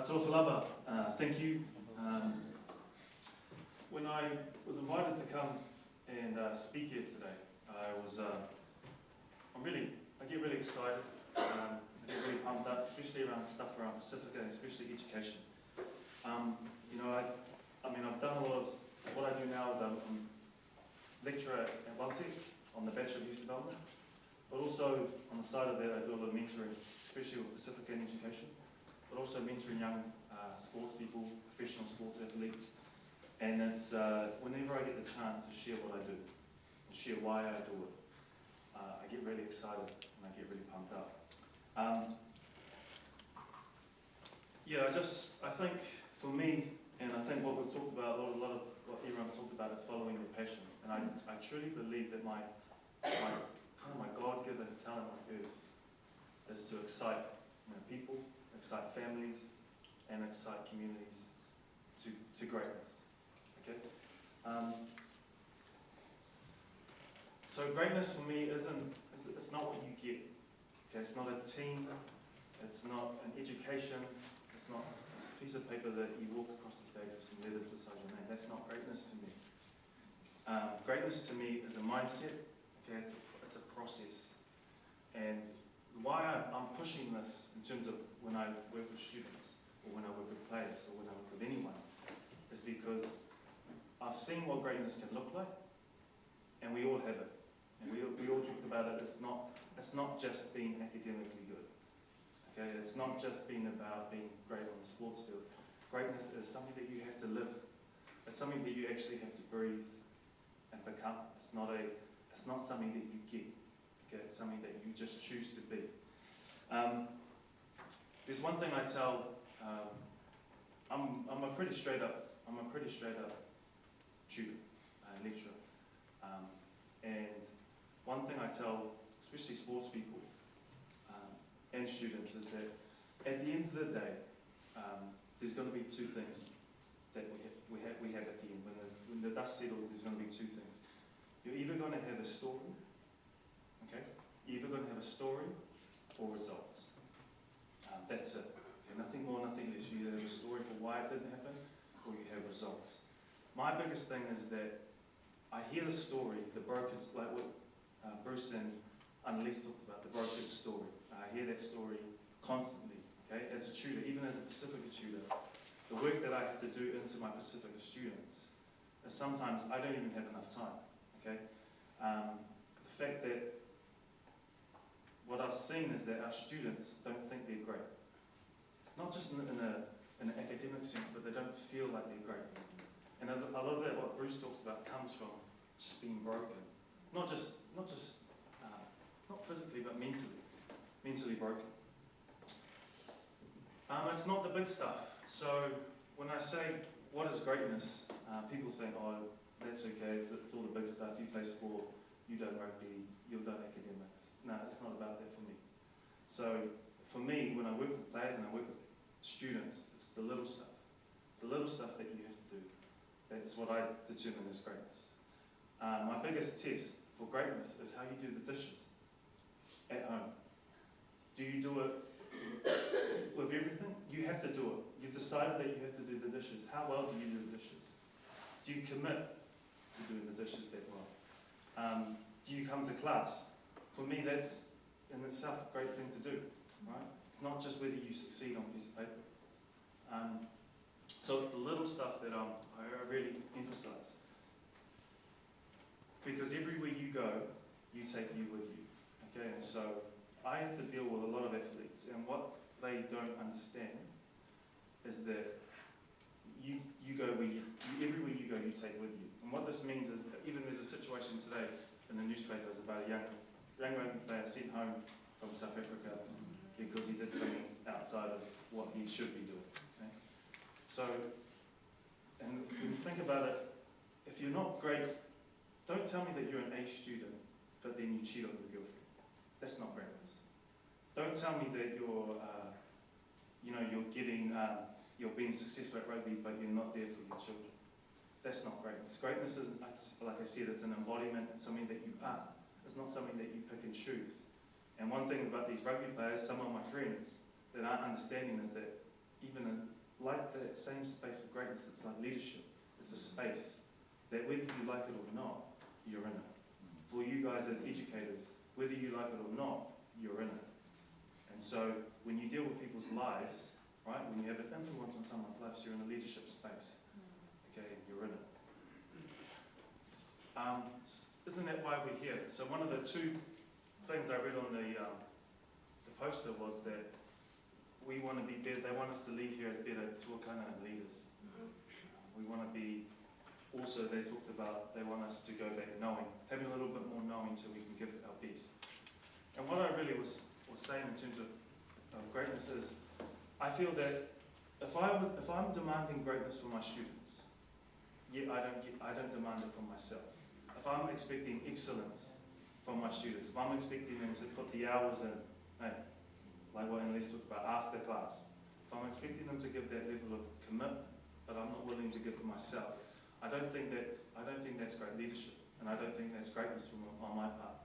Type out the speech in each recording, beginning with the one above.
Tō whalava, thank you. When I was invited to come and speak here today, I get really excited, I get really pumped up, especially around stuff around Pasifika, and especially education. I've done a lot of, what I do now is I'm lecturer at Aotearoa on the Bachelor of Youth Development, but also on the side of that I do a lot of mentoring, especially with Pasifika and education, but also mentoring young sports people, professional sports athletes, and it's whenever I get the chance to share what I do, and share why I do it, I get really excited and I get really pumped up. I think for me, and I think what we've talked about, a lot of what everyone's talked about is following your passion, and I truly believe that my God-given talent on earth is to excite people, excite families, and excite communities to greatness. Okay. So greatness for me it's not what you get. Okay, it's not a team. It's not an education. It's not a piece of paper that you walk across the stage with some letters beside your name. That's not greatness to me. Greatness to me is a mindset. Okay, it's a process. And why I'm pushing this in terms of when I work with students, or when I work with players, or when I work with anyone, is because I've seen what greatness can look like, and we all have it. And we all talked about it. It's not just being academically good. Okay, it's not just being about being great on the sports field. Greatness is something that you have to live. It's something that you actually have to breathe and become. It's not something that you get. Okay, it's something that you just choose to be. There's one thing I tell. I'm a pretty straight up tutor, lecturer, and one thing I tell, especially sports people and students, is that at the end of the day, there's going to be two things that we have at the end. When the dust settles, there's going to be two things. You're either going to have a story, okay? You're either going to have a story or results. That's it. Okay? Nothing more, nothing less. You either have a story for why it didn't happen, or you have results. My biggest thing is that I hear the story, the broken, like what Bruce and Annalise talked about, the broken story. I hear that story constantly, okay? As a tutor, even as a Pasifika tutor, the work that I have to do into my Pasifika students is sometimes I don't even have enough time, okay? The fact that what I've seen is that our students don't think they're great. Not just in an academic sense, but they don't feel like they're great. And a lot of that, what Bruce talks about, comes from just being broken. Not physically, but mentally broken. It's not the big stuff. So when I say, what is greatness? People think, oh, that's okay, it's all the big stuff. You play sport, you done rugby, you've done academics. No, it's not about that for me. So for me, when I work with players and I work with students, it's the little stuff. It's the little stuff that you have to do. That's what I determine as greatness. My biggest test for greatness is how you do the dishes at home. Do you do it with everything? You have to do it. You've decided that you have to do the dishes. How well do you do the dishes? Do you commit to doing the dishes that well? Do you come to class? For me, that's in itself a great thing to do, right? It's not just whether you succeed on a piece of paper. So it's the little stuff that I really emphasize. Because everywhere you go, you take you with you. Okay, and so I have to deal with a lot of athletes, and what they don't understand is that you go everywhere you go, you take with you. And what this means is that even there's a situation today in the newspapers about a young rugby player sent home from South Africa because he did something outside of what he should be doing. Okay? So, and when you think about it, if you're not great, don't tell me that you're an A student, but then you cheat on your girlfriend. That's not greatness. Don't tell me that you're being successful at rugby, but you're not there for your children. That's not greatness. Greatness isn't, like I said, it's an embodiment. It's something that you are. It's not something that you pick and choose. And one thing about these rugby players, some of my friends, that aren't understanding is that even like the same space of greatness, it's like leadership. It's a space that whether you like it or not, you're in it. For you guys as educators, whether you like it or not, you're in it. And so when you deal with people's lives, right, when you have an influence on someone's lives, you're in a leadership space. Okay, you're in it. Isn't that why we're here? So one of the two things I read on the poster was that we want to be better, they want us to leave here as better tuakana leaders. We want to be, also they talked about, they want us to go back knowing, having a little bit more knowing so we can give it our best. And what I really was saying in terms of greatness is, I feel that if I'm demanding greatness for my students, yet I don't demand it for myself. If I'm expecting excellence from my students, if I'm expecting them to put the hours in, like what Annalise talked about after class, if I'm expecting them to give that level of commitment, but I'm not willing to give it myself, I don't think that's great leadership, and I don't think that's greatness on my part.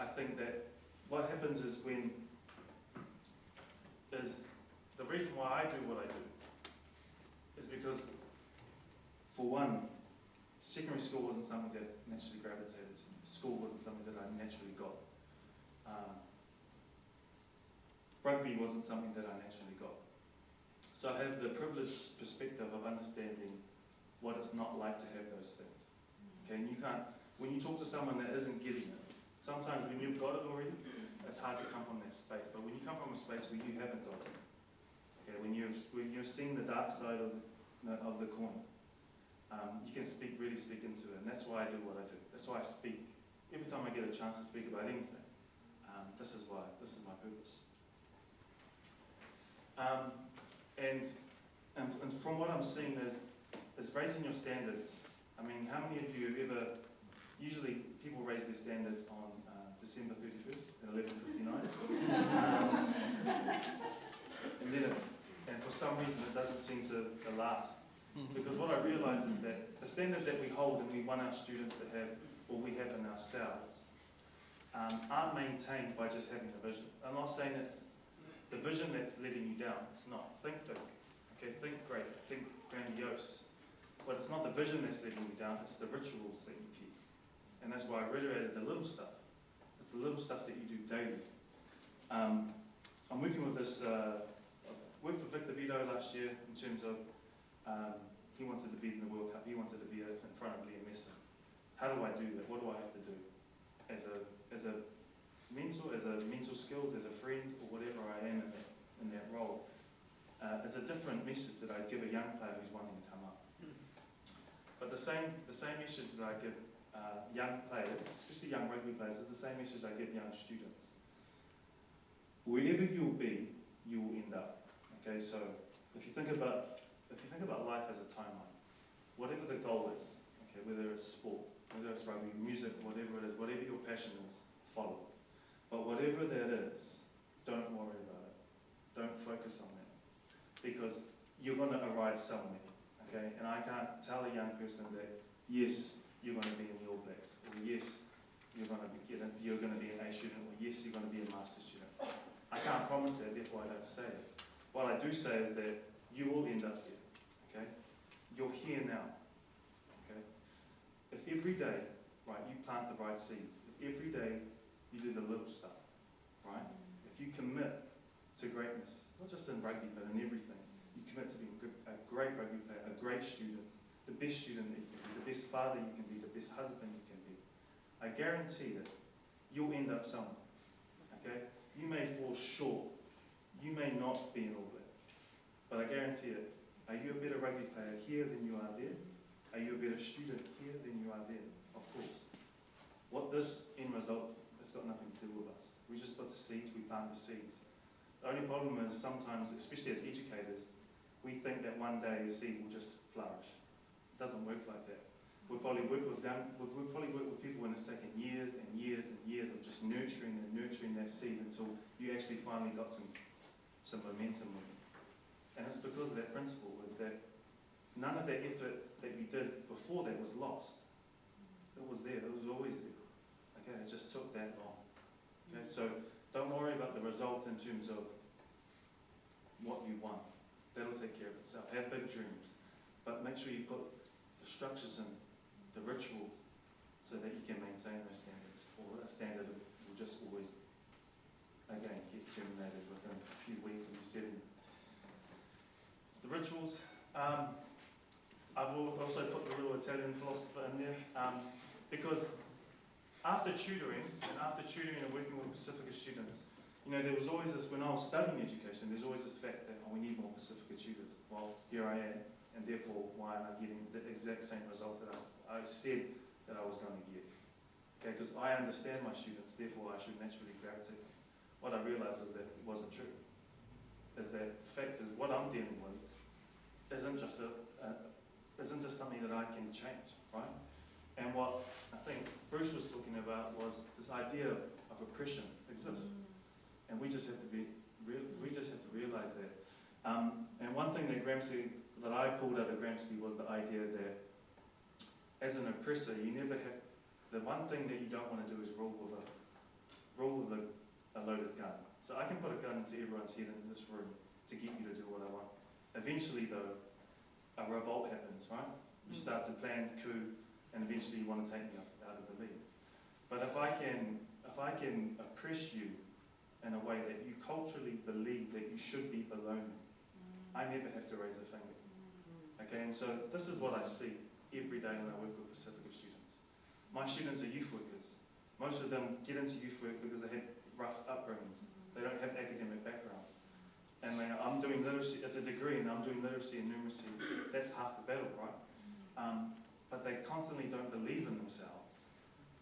I think that what happens is the reason why I do what I do is because, for one, secondary school wasn't something that naturally gravitated to me. School wasn't something that I naturally got. Rugby wasn't something that I naturally got. So I have the privileged perspective of understanding what it's not like to have those things. Okay, and you can't, when you talk to someone that isn't getting it, sometimes when you've got it already, it's hard to come from that space. But when you come from a space where you haven't got it, okay, when you've seen the dark side of the coin, you can really speak into it. And that's why I do what I do. That's why I speak. Every time I get a chance to speak about anything, this is my purpose. And from what I'm seeing is raising your standards. I mean, how many of you have ever, usually people raise their standards on December 31st at 11:59. And for some reason it doesn't seem to last. Because what I realise is that the standards that we hold and we want our students to have, or we have in ourselves, aren't maintained by just having a vision. I'm not saying it's the vision that's letting you down. It's not. Think big. Okay, think great. Think grandiose. But it's not the vision that's letting you down. It's the rituals that you keep. And that's why I reiterated the little stuff. It's the little stuff that you do daily. I'm working with this. I worked with Victor Vito last year in terms of he wanted to be in the World Cup. He wanted to be in front of Liam Messer. How do I do that? What do I have to do? As a mentor skills, as a friend, or whatever I am in that role, is a different message that I give a young player who's wanting to come up. But the same message that I give young players, especially young rugby players, is the same message I give young students. Wherever you'll be, you will end up. Okay, so if you think about life as a timeline, whatever the goal is, okay, whether it's sport, whether it's rugby, music, whatever it is, whatever your passion is, follow it. But whatever that is, don't worry about it. Don't focus on that. Because you're going to arrive somewhere, okay? And I can't tell a young person that, yes, you're going to be in the All Blacks, or yes, you're going to be an A student, or yes, you're going to be a master student. I can't promise that, therefore I don't say it. What I do say is that you will end up here, okay? You're here now, okay? If every day, right, you plant the right seeds, if every day you do the little stuff, right? If you commit to greatness, not just in rugby, but in everything, you commit to being a great rugby player, a great student, the best student that you can be, the best father you can be, the best husband you can be. I guarantee that you'll end up somewhere, okay? You may fall short, you may not be an All Black, but I guarantee it. Are you a better rugby player here than you are there? Are you a better student here than you are there? Of course. What this end result, it's got nothing to do with us. We just put the seeds, we plant the seeds. The only problem is sometimes, especially as educators, we think that one day a seed will just flourish. It doesn't work like that. We'll probably work with people when it's taken years and years and years of just nurturing that seed until you actually finally got some momentum with it. And it's because of that principle, is that none of the effort that you did before that was lost. It was there, it was always there. Okay, it just took that long. Okay, so don't worry about the result in terms of what you want. The take care of itself. Have big dreams, but make sure you put the structures and the rituals so that you can maintain those standards, or a standard will just always, again, get terminated within a few weeks of you setting. It's the rituals. I've also put the little Italian philosopher in there, because after tutoring and working with Pasifika students, there was always this, when I was studying education, there's always this fact that we need more Pasifika tutors. Well, here I am, and therefore why am I getting the exact same results that I said that I was going to get? Okay, because I understand my students, therefore I should naturally gravitate them. What I realized was that it wasn't true. Is that the fact is what I'm dealing with isn't just something that I can change, right? And what I think Bruce was talking about was this idea of oppression exists, and we just have to realize that. And one thing that I pulled out of Gramsci was the idea that as an oppressor, you never have. The one thing that you don't want to do is rule with a loaded gun. So I can put a gun to everyone's head in this room to get you to do what I want. Eventually, though, a revolt happens, right? You start to plan coup, and eventually you want to take me out of the lead. But if I can oppress you in a way that you culturally believe that you should be below me, I never have to raise a finger. Okay, and so this is what I see every day when I work with Pasifika students. My students are youth workers. Most of them get into youth work because they had rough upbringings. They don't have academic backgrounds. And I'm doing literacy, it's a degree, and I'm doing literacy and numeracy. That's half the battle, right? But they constantly don't believe in themselves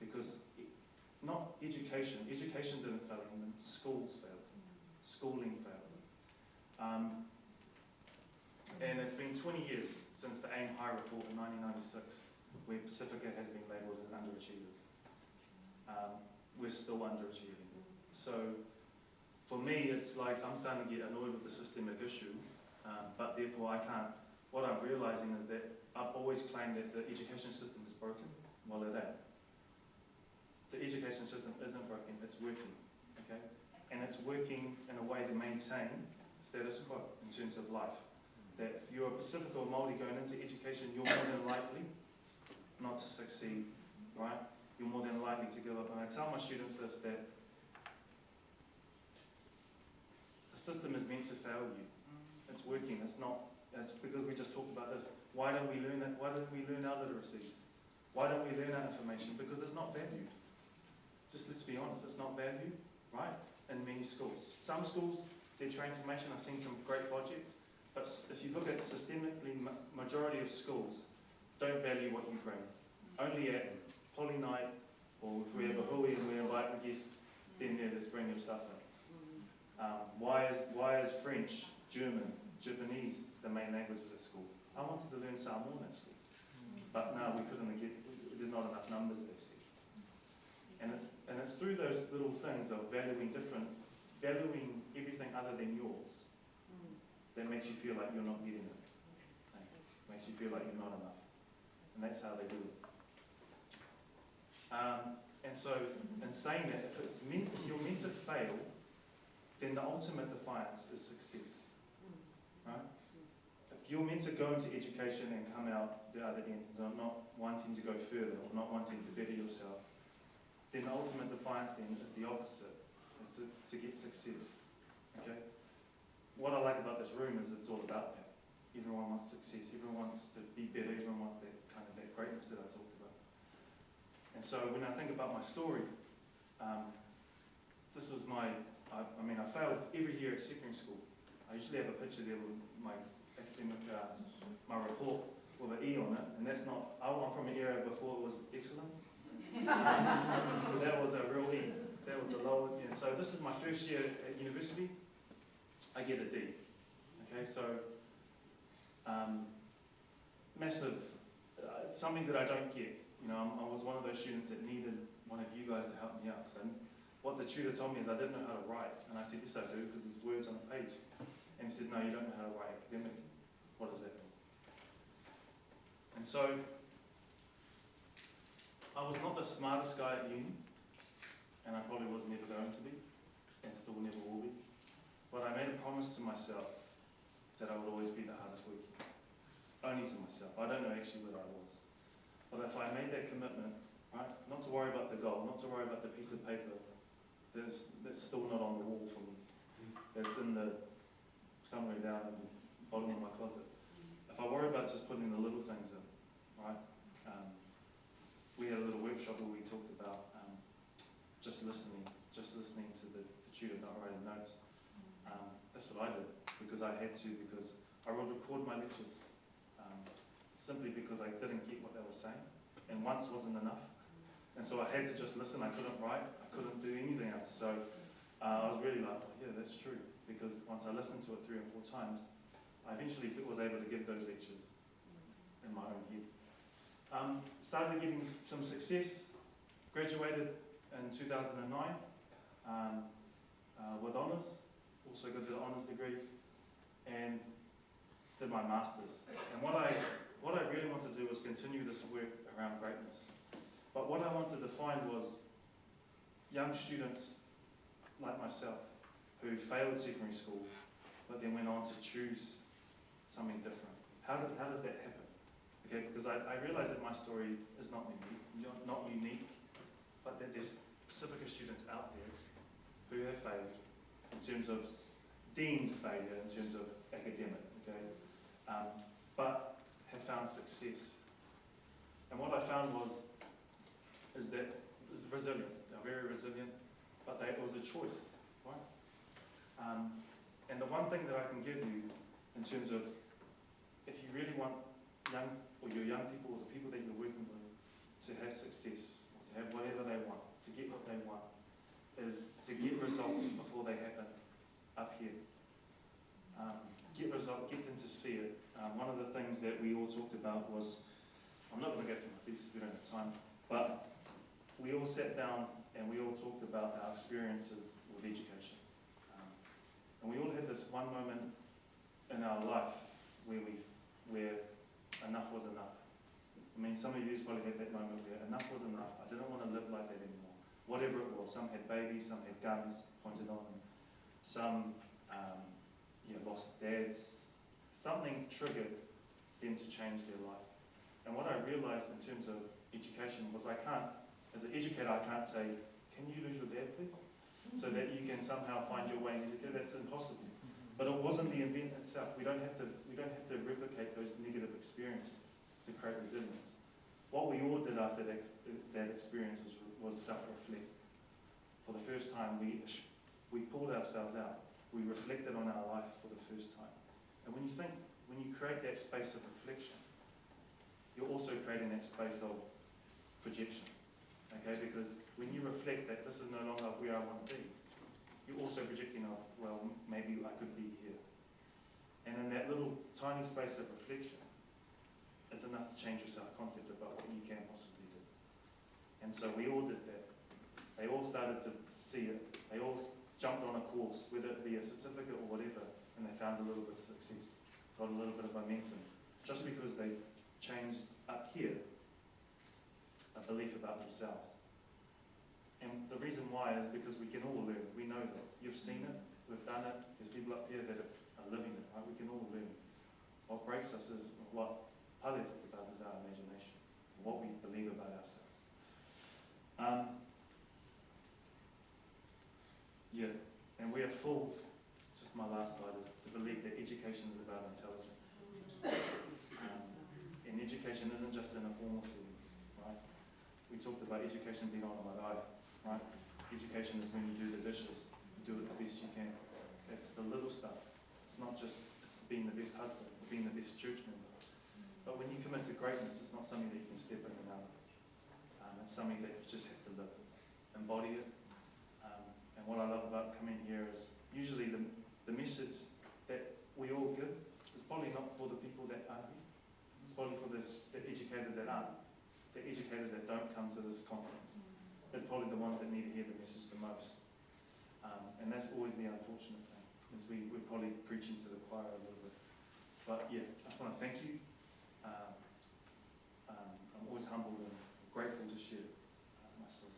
because not education didn't fail them, schools failed them, schooling failed them. And it's been 20 years since the AIM High Report in 1996, where Pasifika has been labelled as underachievers. We're still underachieving. So for me, it's like I'm starting to get annoyed with the systemic issue, but therefore I can't. What I'm realising is that I've always claimed that the education system is broken. Well, it ain't. The education system isn't broken, it's working, okay? And it's working in a way to maintain status quo in terms of life. That if you're a Pasifika or Māori going into education, you're more than likely not to succeed, right? You're more than likely to give up. And I tell my students this, that the system is meant to fail you. It's working, it's not. It's because we just talked about this. Why don't we learn it? Why don't we learn our literacies? Why don't we learn our information? Because it's not valued. Just let's be honest, it's not valued, right? In many schools. Some schools, their transformation, I've seen some great projects, but if you look at systemically, majority of schools don't value what you bring. Only at Poly night, or if we have a hui and we invite a guest, then let's bring your stuff in. Why is French, German, Japanese the main languages at school? I wanted to learn Samoan at school, but no, we couldn't get. There's not enough numbers, they said. And it's through those little things of valuing everything other than yours that makes you feel like you're not getting it. Makes you feel like you're not enough, and that's how they do it. And so, in saying that, if you're meant to fail, then the ultimate defiance is success. Right? If you're meant to go into education and come out the other end, not wanting to go further, or not wanting to better yourself, then the ultimate defiance then is the opposite, is to get success. Okay? What I like about this room is it's all about that. Everyone wants success, everyone wants to be better, everyone wants that kind of that greatness that I talked about. And so when I think about my story, this was I failed every year at secondary school. I usually have a picture there with my academic, my report with an E on it, and that's not, I'm from an era before it was excellence. So that was a real E. That was the lower, and so this is my first year at university, I get a D. Okay, so massive, something that I don't get. I was one of those students that needed one of you guys to help me out. Because what the tutor told me is I didn't know how to write. And I said, yes I do, because there's words on a page. And he said, no, you don't know how to write academically. What does that mean? And so, I was not the smartest guy at uni, and I probably was never going to be, and still never will be. But I made a promise to myself that I would always be the hardest working. Only to myself. I don't know actually what I was. But if I made that commitment, right, not to worry about the goal, not to worry about the piece of paper that's still not on the wall for me, that's in the somewhere down in the bottom of my closet. If I worry about just putting the little things in, right? We had a little workshop where we talked about just listening to the tutor, not writing notes. That's what I did, because I had to, because I would record my lectures, simply because I didn't get what they were saying, and once wasn't enough. And so I had to just listen. I couldn't write, I couldn't do anything else. So I was really like, oh, yeah, that's true, because once I listened to it 3 or 4 times, I eventually was able to give those lectures in my own head. Started getting some success, graduated in 2009 with honours, also got the honours degree, and did my masters. And what I really wanted to do was continue this work around greatness. But what I wanted to find was young students like myself who failed secondary school, but then went on to choose something different. How does that happen? Okay, because I realize that my story is not unique, but that there's Pasifika students out there who have failed in terms of deemed failure in terms of academic, okay, but have found success. And what I found is that it's resilient. They're very resilient, but it was a choice, right? And the one thing that I can give you in terms of if you really want your young people, or the people that you're working with, to have success, or to have whatever they want, to get what they want, is to get results before they happen up here. Get them to see it. One of the things that we all talked about was, I'm not going to go through my thesis, we don't have time, but we all sat down and we all talked about our experiences with education. And we all had this one moment in our life where enough was enough. I mean, some of you probably had that moment where enough was enough. I didn't want to live like that anymore. Whatever it was. Some had babies, some had guns pointed on them. Some lost dads. Something triggered them to change their life. And what I realized in terms of education was as an educator, I can't say, can you lose your dad, please? So that you can somehow find your way in education. That's impossible. But it wasn't the event itself. We don't have to replicate those negative experiences to create resilience. What we all did after that experience was self-reflect. For the first time, we pulled ourselves out. We reflected on our life for the first time. And when you create that space of reflection, you're also creating that space of projection. Okay, because when you reflect that this is no longer where I want to be, you're also projecting of, well, maybe I could be here. And in that little tiny space of reflection, it's enough to change your self-concept about what you can possibly do. And so we all did that. They all started to see it. They all jumped on a course, whether it be a certificate or whatever, and they found a little bit of success, got a little bit of momentum, just because they changed up here a belief about themselves. And the reason why is because we can all learn. We know that. You've seen it, we've done it, there's people up here that are living it, right? We can all learn. What breaks us is what Pale talked about is our imagination, what we believe about ourselves. And we are fooled, just my last slide, is to believe that education is about intelligence. And education isn't just in a formal setting, right? We talked about education being on my life, right? Education is when you do the dishes, you do it the best you can. It's the little stuff. It's not just being the best husband, or being the best church member. But when you commit to greatness, it's not something that you can step in and out of. It's something that you just have to live, embody it. And what I love about coming here is usually the message that we all give is probably not for the people that aren't here. It's probably for the educators that aren't. The educators that don't come to this conference. It's probably the ones that need to hear the message the most. And that's always the unfortunate thing, is we're probably preaching to the choir a little bit. But yeah, I just want to thank you. I'm always humbled and grateful to share my story.